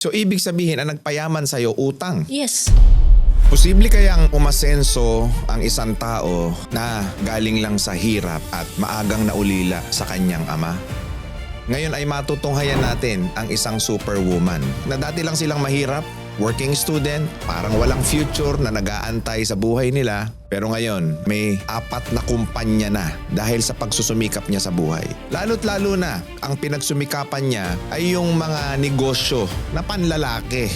So ibig sabihin ang nagpayaman sa'yo utang. Yes. Posible kayang umasenso ang isang tao na galing lang sa hirap at maagang naulila sa kanyang ama? Ngayon ay matutunghayan natin ang isang superwoman na dati lang silang mahirap, working student, parang walang future na nag-aantay sa buhay nila. Pero ngayon, may 4 na kumpanya na dahil sa pagsusumikap niya sa buhay. Lalo't lalo na, ang pinagsumikapan niya ay yung mga negosyo na panlalaki.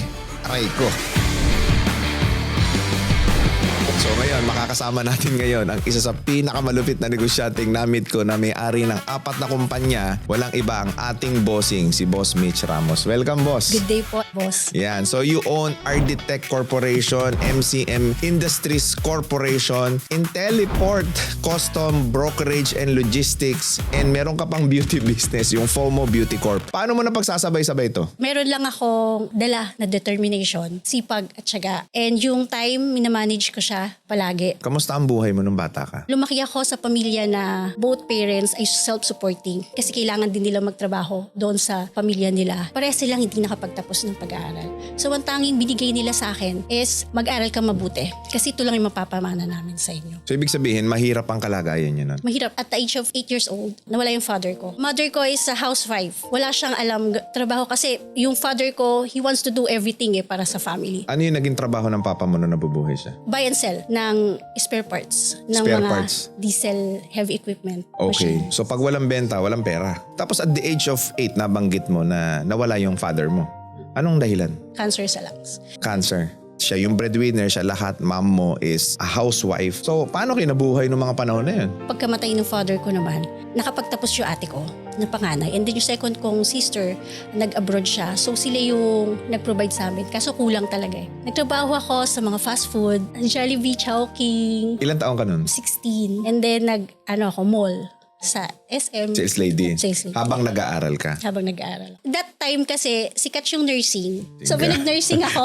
Aray ko. So ngayon, makakasama natin ngayon ang isa sa pinakamalupit na negosyanteng na-meet ko na may-ari ng 4 na kumpanya. Walang iba ang ating bossing, si Boss Mitch Ramos. Welcome, boss. Good day po, boss. Yan. So you own Arditech Corporation, MCM Industries Corporation, Inteliport Custom Brokerage and Logistics, and meron ka pang beauty business, yung FOMO Beauty Corp. Paano mo na pagsasabay-sabay ito? Meron lang akong dala na determination, sipag at syaga. And yung time, minamanage ko siya palagi. Kamusta ang buhay mo nung bata ka? Lumaki ako sa pamilya na both parents ay self-supporting kasi kailangan din nila magtrabaho doon sa pamilya nila. Parehas silang hindi nakapagtapos ng pag-aaral. So ang tanging binigay nila sa akin is mag-aral ka mabuti kasi ito lang yung mapapamana namin sa inyo. So ibig sabihin, mahirap ang kalagayan niyo nun? Mahirap. At the age of 8 years old, nawala yung father ko. Mother ko is a housewife. Wala siyang alam trabaho kasi yung father ko, he wants to do everything para sa family. Ano yung naging trabaho ng papa mo nung nabubuhay siya? Buy and sell ng spare parts ng Spare mga parts. diesel heavy equipment. Okay. Machines. So pag walang benta, walang pera. Tapos at the age of 8, nabanggit mo na nawala yung father mo. Anong dahilan? Cancer sa lungs. Cancer. Siya yung breadwinner, siya lahat. Mom mo is a housewife. So paano kinabuhay ng mga panahon na yun? Pagkamatay ng father ko naman, nakapagtapos yung ate ko na panganay. And then yung second kong sister, nag-abroad siya. So sila yung nag-provide sa amin. Kaso kulang talaga eh. Nagtrabaho ako sa mga fast food, Jollibee, Chowking, Ilan taon ka nun? 16. And then ako, mall sa SM. Sales lady. Sales lady. Habang nag-aaral ka. Habang nag-aaral. That time kasi, sikat yung nursing. So, Tingka. pinag-nursing ako.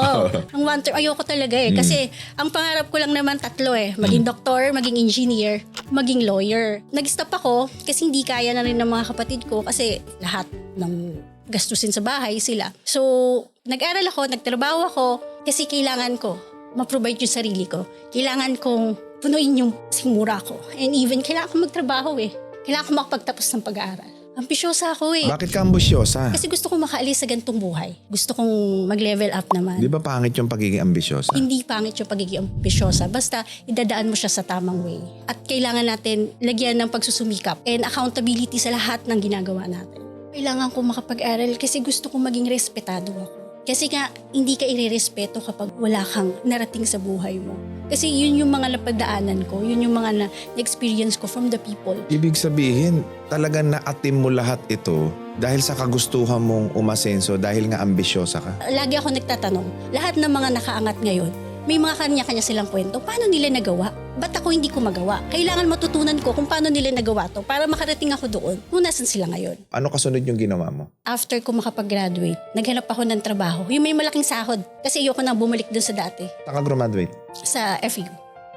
Ang one term, ayoko talaga eh. Kasi, ang pangarap ko lang naman 3 eh. Maging doktor, maging engineer, maging lawyer. Nag-stop ako kasi hindi kaya na rin ng mga kapatid ko kasi lahat ng gastusin sa bahay sila. So, nag-aral ako, nagtrabaho ako kasi kailangan ko ma-provide yung sarili ko. Kailangan kong punuin yung simura ko. And even, kailangan ko magtrabaho eh. Kailangan ko makapagtapos ng pag-aaral. Ambisyosa ako eh. Bakit ka ambisyosa? Kasi gusto kong makaalis sa ganitong buhay. Gusto kong mag-level up naman. Di ba pangit yung pagiging ambisyosa? Hindi pangit yung pagiging ambisyosa. Basta idadaan mo siya sa tamang way. At kailangan natin lagyan ng pagsusumikap and accountability sa lahat ng ginagawa natin. Kailangan kong makapag-aral kasi gusto kong maging respetado ako. Kasi nga, hindi ka irerespeto kapag wala kang narating sa buhay mo. Kasi yun yung mga napagdaanan ko, yun yung mga na-experience ko from the people. Ibig sabihin, talagang naatim mo lahat ito dahil sa kagustuhan mong umasenso dahil nga ambisyosa ka. Lagi ako nagtatanong, lahat ng mga nakaangat ngayon, may mga kanya-kanya silang kwento. Paano nila nagawa? Ba't ako hindi ko magawa? Kailangan matutunan ko kung paano nila nagawa to para makarating ako doon kung nasan sila ngayon. Ano kasunod yung ginawa mo? After ko makapag-graduate, naghanap ako ng trabaho. Yung may malaking sahod. Kasi ayoko nang bumalik doon sa dati. Saan ka graduate? Sa FU,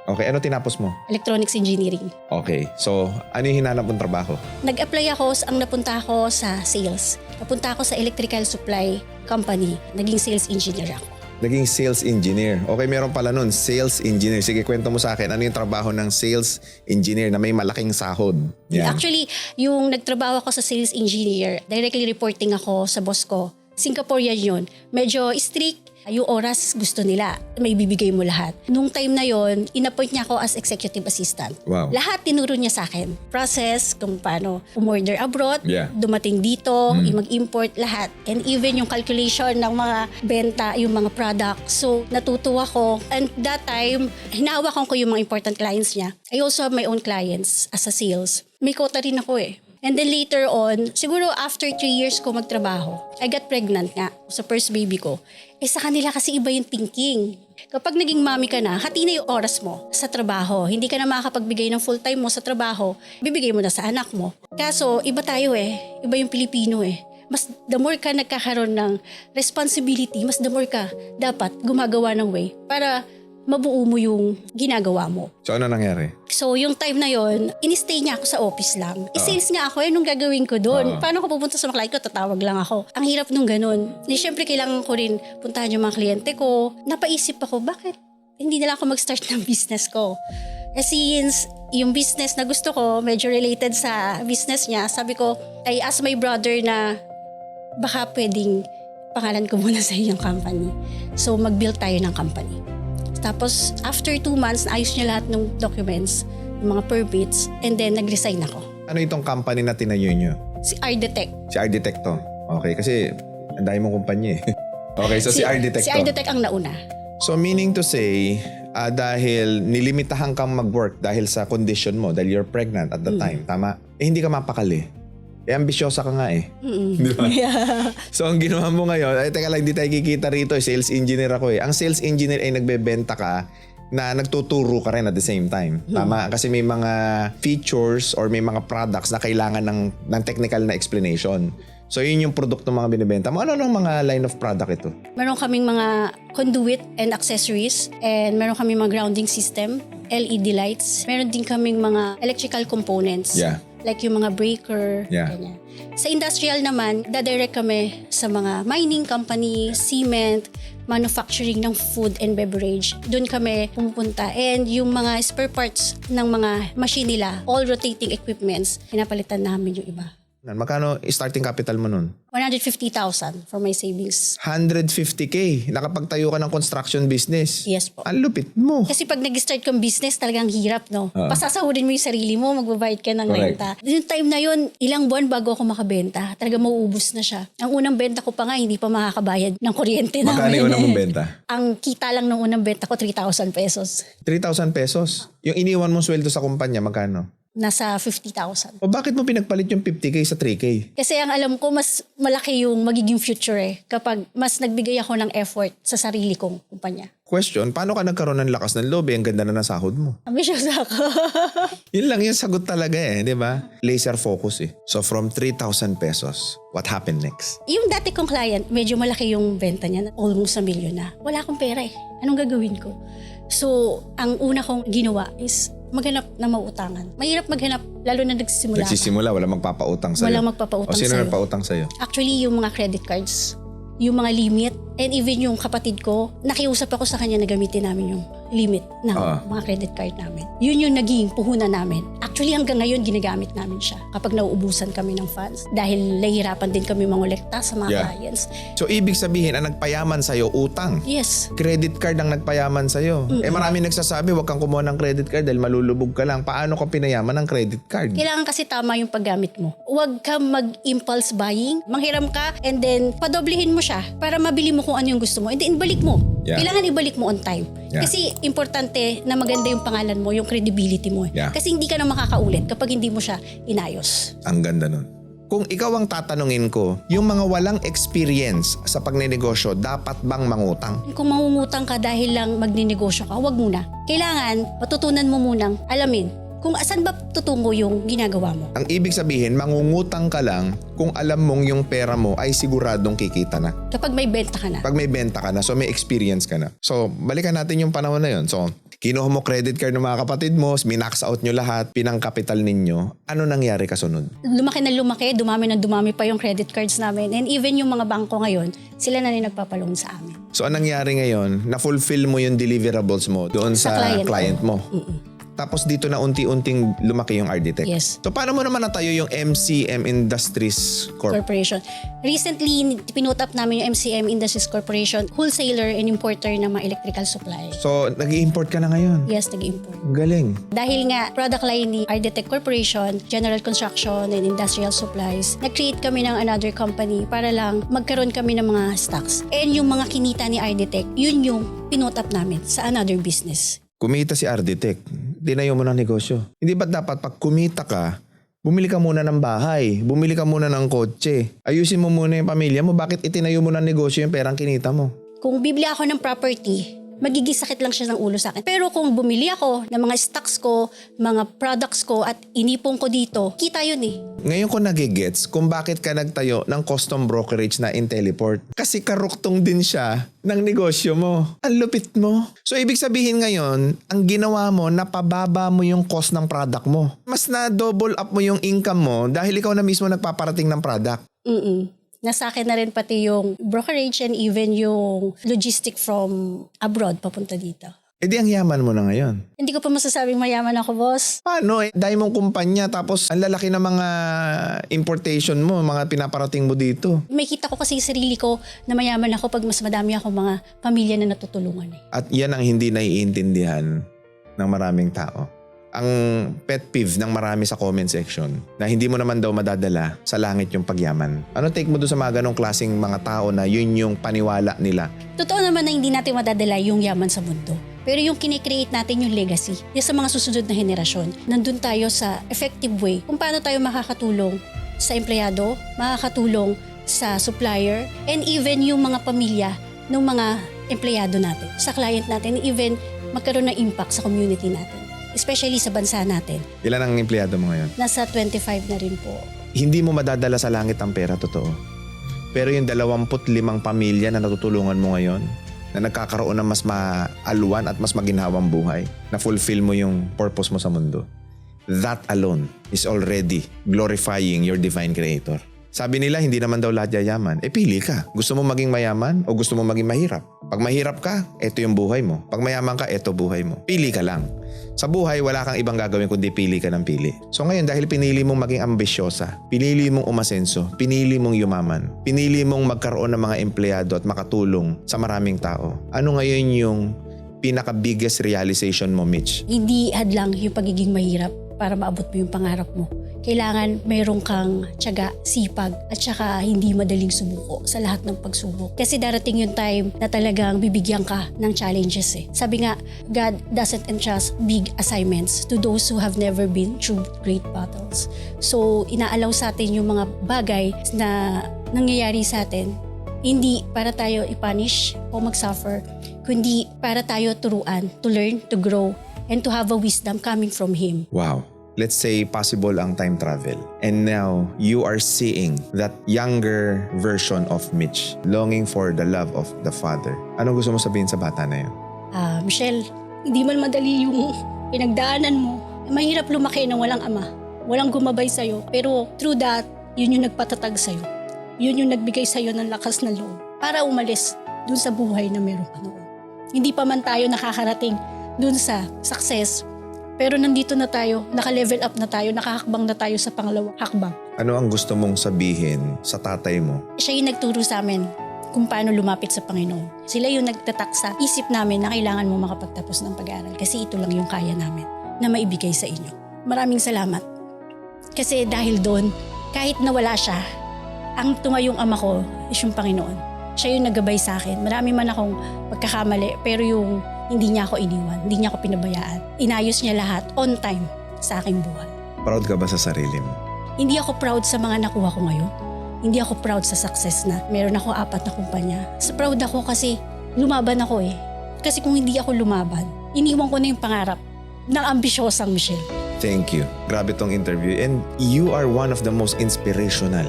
Okay, ano tinapos mo? Electronics Engineering. Okay, so ano yung hinanap mong trabaho? Nag-apply ako, ang napunta ako sa sales. Napunta ako sa electrical supply company. Naging sales engineer ako. Naging sales engineer. Okay, meron pala nun, sales engineer. Sige, kwento mo sa akin, ano yung trabaho ng sales engineer na may malaking sahod? Yan. Actually, yung nagtrabaho ako sa sales engineer, directly reporting ako sa boss ko. Singaporean yun. Medyo strict. Yung oras gusto nila. May bibigay mo lahat. Nung time na yon, in-appoint niya ako as executive assistant. Wow. Lahat tinuro niya sa akin. Process, kung paano umorder abroad, Yeah. dumating dito, mag-import, lahat. And even yung calculation ng mga benta, yung mga product. So, natutuwa ko. And that time, hinahawakan ko yung mga important clients niya. I also have my own clients as a sales. May quota rin ako eh. And then later on, siguro after 3 years ko magtrabaho, I got pregnant nga sa first baby ko. Sa kanila kasi iba yung thinking. Kapag naging mommy ka na, hati na yung oras mo sa trabaho. Hindi ka na makakapagbigay ng full time mo sa trabaho, bibigay mo na sa anak mo. Kaso, iba tayo eh. Iba yung Pilipino eh. Mas the more ka nagkakaroon ng responsibility, mas the more ka dapat gumagawa ng way para mabuo mo yung ginagawa mo. So ano nangyari? So, yung time na yon, in-stay niya ako sa office lang. I-sales nga ako, anong gagawin ko doon? Paano ko pupunta sa mga client ko? Tatawag lang ako. Ang hirap nung ganun. Siyempre, kailangan ko rin puntahan yung mga kliyente ko. Napaisip ako, bakit hindi na lang ako mag-start ng business ko? Since yung business na gusto ko, medyo related sa business niya, sabi ko, I asked my brother na baka pwedeng pangalan ko muna sa iyong company. So, mag-build tayo ng company. Tapos, after 2 months, naayos niya lahat ng documents, ng mga permits, and then nag-resign ako. Ano itong company na tinayo nyo? Si Ardetech. Si Ardetech to. Okay, kasi ang dami mong kumpanya eh. Okay, so si Ardetech Si to. Ardetech ang nauna. So meaning to say, dahil nilimitahan kang mag-work dahil sa condition mo, dahil you're pregnant at the time, tama? Hindi ka mapakali. Ambisyosa ka nga eh. Di ba? Yeah. So ang ginawa mo ngayon, ay teka lang, hindi tayo kikita rito, sales engineer ako eh. Ang sales engineer ay nagbebenta ka na nagtuturo ka rin at the same time. Tama? Kasi may mga features or may mga products na kailangan ng technical na explanation. So yun yung produkto mga binibenta mo. Ano mga line of product ito? Meron kaming mga conduit and accessories, and meron kaming mga grounding system, LED lights. Meron din kaming mga electrical components. Yeah. Like yung mga breaker, Yeah. ganyan. Sa industrial naman, dadirect kami sa mga mining company, cement, manufacturing ng food and beverage. Doon kami pumupunta. And yung mga spare parts ng mga machine nila, all rotating equipments, pinapalitan namin yung iba. Magkano starting capital mo nun? 150,000 for my savings. 150K. Nakapagtayo ka ng construction business. Yes po. Ang lupit mo. Kasi pag nag-start kang business, talagang hirap, no? Pasasahurin mo yung sarili mo, magbabayad ka ng Correct. renta. Yung time na yun, ilang buwan bago ako makabenta, talaga mauubos na siya. Ang unang benta ko pa nga, hindi pa makakabayad ng kuryente namin. Magkano yung unang mong benta? Ang kita lang ng unang benta ko, 3,000 pesos. 3,000 pesos. Yung iniwan mong sweldo sa kumpanya, magkano? Nasa 50,000. O bakit mo pinagpalit yung 50K sa 3K? Kasi ang alam ko, mas malaki yung magiging future kapag mas nagbigay ako ng effort sa sarili kong kumpanya. Question, paano ka nagkaroon ng lakas ng loob? Ang ganda na ng sahod mo. Ambitious ako. Yun lang yung sagot talaga eh, di ba? Laser focus eh. So from 3,000 pesos, what happened next? Yung dati kong client, medyo malaki yung benta niya, almost 1 million na. Wala akong pera eh. Anong gagawin ko? So, ang una kong ginawa is maghanap ng mauutangan. Mahirap maghanap, lalo na nagsisimula ka. Nagsisimula, walang magpapautang sa'yo. Walang magpapautang O sino sa'yo. nagpautang sa'yo? Actually, yung mga credit cards, yung mga limit, and even yung kapatid ko, nakiusap ako sa kanya na gamitin namin yung limit ng mga credit card namin. Yun yung naging puhunan namin. Actually, hanggang ngayon, ginagamit namin siya kapag nauubusan kami ng funds. Dahil nahihirapan din kami mangolekta sa mga clients. So ibig sabihin, ang nagpayaman sa'yo, utang. Yes. Credit card ang nagpayaman sa'yo. Eh marami nagsasabi, huwag kang kumuha ng credit card dahil malulubog ka lang. Paano kung pinayaman ng credit card? Kailangan kasi tama yung paggamit mo. Huwag ka mag-impulse buying. Manghiram ka and then padoblihin mo siya para mabili mo kung ano yung gusto mo. And then ibalik mo. Yeah. Kailangan ibalik mo on time. Yeah. Kasi importante na maganda yung pangalan mo, yung credibility mo. Yeah. Kasi hindi ka na makakaulit kapag hindi mo siya inayos. Ang ganda nun. Kung ikaw ang tatanungin ko, yung mga walang experience sa pagnenegosyo, dapat bang mangutang? Kung mangungutang ka dahil lang magninegosyo ka, huwag muna. Kailangan matutunan mo munang alamin kung asan ba tutungo yung ginagawa mo. Ang ibig sabihin, mangungutang ka lang kung alam mong yung pera mo ay siguradong kikita na. Kapag may benta ka na. Pag may benta ka na, so may experience ka na. So, balikan natin yung panahon na yun. So, kinuha mo credit card ng mga kapatid mo, minax out nyo lahat, pinang-capital ninyo. Ano nangyari kasunod? Lumaki na lumaki, dumami na dumami pa yung credit cards namin. And even yung mga bangko ngayon, sila na rin nagpapaloan sa amin. So, anong nangyari ngayon? Na-fulfill mo yung deliverables mo doon sa client mo. Tapos dito na unti-unting lumaki yung Ardetech. Yes. So paano mo naman natayo yung MCM Industries Corp? Corporation. Recently, pinut up namin yung MCM Industries Corporation, wholesaler and importer ng mga electrical supply. So nag-i-import ka na ngayon? Yes, nag-import. Galing. Dahil nga, product line ni Ardetech Corporation, General Construction and Industrial Supplies, nag-create kami ng another company para lang magkaroon kami ng mga stocks. And yung mga kinita ni Ardetech, yun yung pinut up namin sa another business. Kumita si Ardetech, tinayo mo ng negosyo. Hindi ba dapat pag kumita ka, bumili ka muna ng bahay, bumili ka muna ng kotse, ayusin mo muna yung pamilya mo, bakit itinayo mo ng negosyo yung perang kinita mo? Kung bibili ako ng property, Magigisakit lang siya ng ulo sa akin. Pero kung bumili ako ng mga stocks ko, mga products ko at inipon ko dito, kita yun eh. Ngayon ko nagigets kung bakit ka nagtayo ng custom brokerage na Inteliport. Kasi karuktong din siya ng negosyo mo. Ang lupit mo. So ibig sabihin ngayon, ang ginawa mo, napababa mo yung cost ng product mo. Mas na double up mo yung income mo dahil ikaw na mismo nagpaparating ng product. Nasa akin na rin pati yung brokerage and even yung logistic from abroad papunta dito. E di ang yaman mo na ngayon. Hindi ko pa masasabing mayaman ako, boss. Paano? Dahil mong kumpanya tapos ang lalaki ng mga importation mo, mga pinaparating mo dito. May kita ko kasi sa sarili ko na mayaman ako pag mas madami ako mga pamilya na natutulungan. At yan ang hindi naiintindihan ng maraming tao. Ang pet peeve ng marami sa comment section na hindi mo naman daw madadala sa langit yung pagyaman. Ano take mo doon sa mga ganong klaseng mga tao na yun yung paniwala nila? Totoo naman na hindi natin madadala yung yaman sa mundo. Pero yung kinikreate natin yung legacy, yung sa mga susunod na henerasyon, nandun tayo sa effective way kung paano tayo makakatulong sa empleyado, makakatulong sa supplier, and even yung mga pamilya ng mga empleyado natin, sa client natin, even magkaroon ng impact sa community natin. Especially sa bansa natin. Ilan ang empleyado mo ngayon? Nasa 25 na rin po. Hindi mo madadala sa langit ang pera, totoo. Pero yung 25 pamilya na natutulungan mo ngayon, na nagkakaroon ng mas maalwan at mas maginhawang buhay, na fulfill mo yung purpose mo sa mundo, that alone is already glorifying your divine creator. Sabi nila, hindi naman daw lahat yayaman. Pili ka. Gusto mo maging mayaman o gusto mo maging mahirap? Pag mahirap ka, eto yung buhay mo. Pag mayaman ka, eto buhay mo. Pili ka lang. Sa buhay, wala kang ibang gagawin kundi pili ka ng pili. So ngayon, dahil pinili mong maging ambisyosa, pinili mong umasenso, pinili mong yumaman, pinili mong magkaroon ng mga empleyado at makatulong sa maraming tao, ano ngayon yung pinaka-biggest realization mo, Mitch? Hindi hadlang yung pagiging mahirap para maabot mo yung pangarap mo. Kailangan mayroon kang tiyaga, sipag, at saka hindi madaling sumuko sa lahat ng pagsubok. Kasi darating yung time na talagang bibigyan ka ng challenges eh. Sabi nga, God doesn't entrust big assignments to those who have never been through great battles. So, inaalaw sa atin yung mga bagay na nangyayari sa atin, hindi para tayo i-punish o mag-suffer, kundi para tayo turuan, to learn, to grow, and to have a wisdom coming from Him. Wow. Let's say possible ang time travel. And now, you are seeing that younger version of Mitch, longing for the love of the Father. Ano gusto mo sabihin sa bata na yun? Michelle, hindi man madali yung pinagdaanan mo. Mahirap lumaki ng walang ama, walang gumabay sa'yo. Pero through that, yun yung nagpatatag sa'yo. Yun yung nagbigay sa'yo ng lakas na loob para umalis dun sa buhay na meron ka noon. Hindi pa man tayo nakakarating dun sa success, pero nandito na tayo, naka-level up na tayo, nakahakbang na tayo sa pangalawang hakbang. Ano ang gusto mong sabihin sa tatay mo? Siya yung nagturo sa amin kung paano lumapit sa Panginoon. Sila yung nagtatak sa isip namin na kailangan mo makapagtapos ng pag-aaral kasi ito lang yung kaya namin na maibigay sa inyo. Maraming salamat. Kasi dahil doon, kahit nawala siya, ang tumayong ama ko is yung Panginoon. Siya yung naggabay sa akin. Marami man akong pagkakamali, pero yung hindi niya ako iniwan, hindi niya ako pinabayaan. Inayos niya lahat on time sa aking buhay. Proud ka ba sa sarili mo? Hindi ako proud sa mga nakuha ko ngayon. Hindi ako proud sa success na meron ako 4 na kumpanya. So proud ako kasi lumaban ako eh. Kasi kung hindi ako lumaban, iniwan ko na yung pangarap ng ambisyosang Michelle. Thank you. Grabe tong interview. And you are one of the most inspirational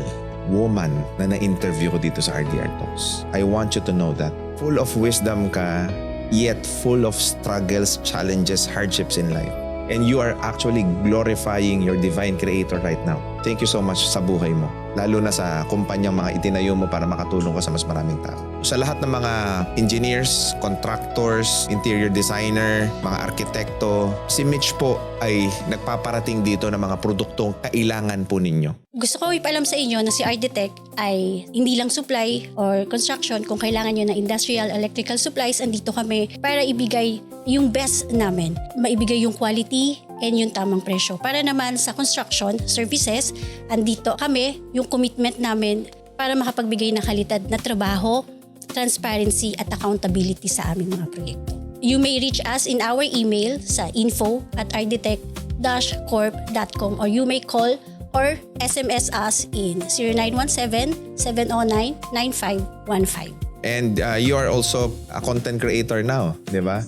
woman na na-interview ko dito sa RDR Talks. I want you to know that. Full of wisdom ka, yet full of struggles, challenges, hardships in life. And you are actually glorifying your divine creator right now. Thank you so much sa buhay mo. Lalo na sa kumpanyang mga itinayo mo para makatulong ka sa mas maraming tao. Sa lahat ng mga engineers, contractors, interior designer, mga arkitekto, si Mitch po ay nagpaparating dito ng mga produktong kailangan po ninyo. Gusto ko ipaalam sa inyo na si Arditech ay hindi lang supply or construction. Kung kailangan nyo ng industrial electrical supplies, andito kami para ibigay yung best namin. Maibigay yung quality and yung tamang presyo. Para naman sa construction services, andito kami, yung commitment namin para makapagbigay ng kalidad na trabaho, transparency at accountability sa aming mga proyekto. You may reach us in our email sa info@arditech-corp.com or you may call or SMS us in 0917-709-9515. And you are also a content creator now, di ba?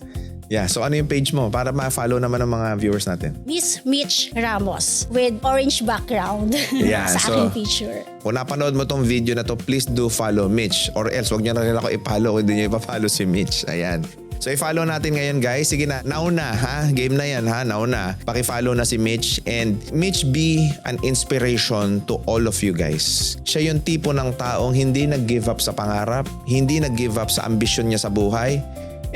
Yeah, so ano yung page mo para ma-follow naman ng mga viewers natin? Miss Mitch Ramos with orange background Yeah, sa so- aking picture. Kung napanood mo tong video na to, please do follow Mitch. Or else, wag niyo na rin ako i-follow kung hindi niyo ipa-follow si Mitch. Ayan. So i-follow natin ngayon guys. Sige na, nauna ha. Game na yan ha, nauna. Paki-follow na si Mitch. And Mitch be an inspiration to all of you guys. Siya yung tipo ng taong hindi nag-give up sa pangarap, hindi nag-give up sa ambisyon niya sa buhay.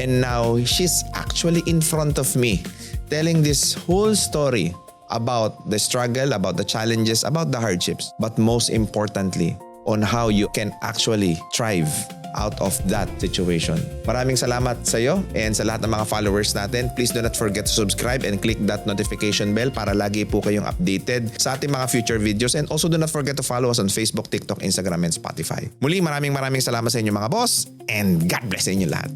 And now, she's actually in front of me telling this whole story about the struggle, about the challenges, about the hardships, but most importantly, on how you can actually thrive out of that situation. Maraming salamat sa iyo and sa lahat ng mga followers natin. Please do not forget to subscribe and click that notification bell para lagi po kayong updated sa ating mga future videos, and also do not forget to follow us on Facebook, TikTok, Instagram, and Spotify. Muli, maraming salamat sa inyo mga boss, and God bless sa inyo lahat.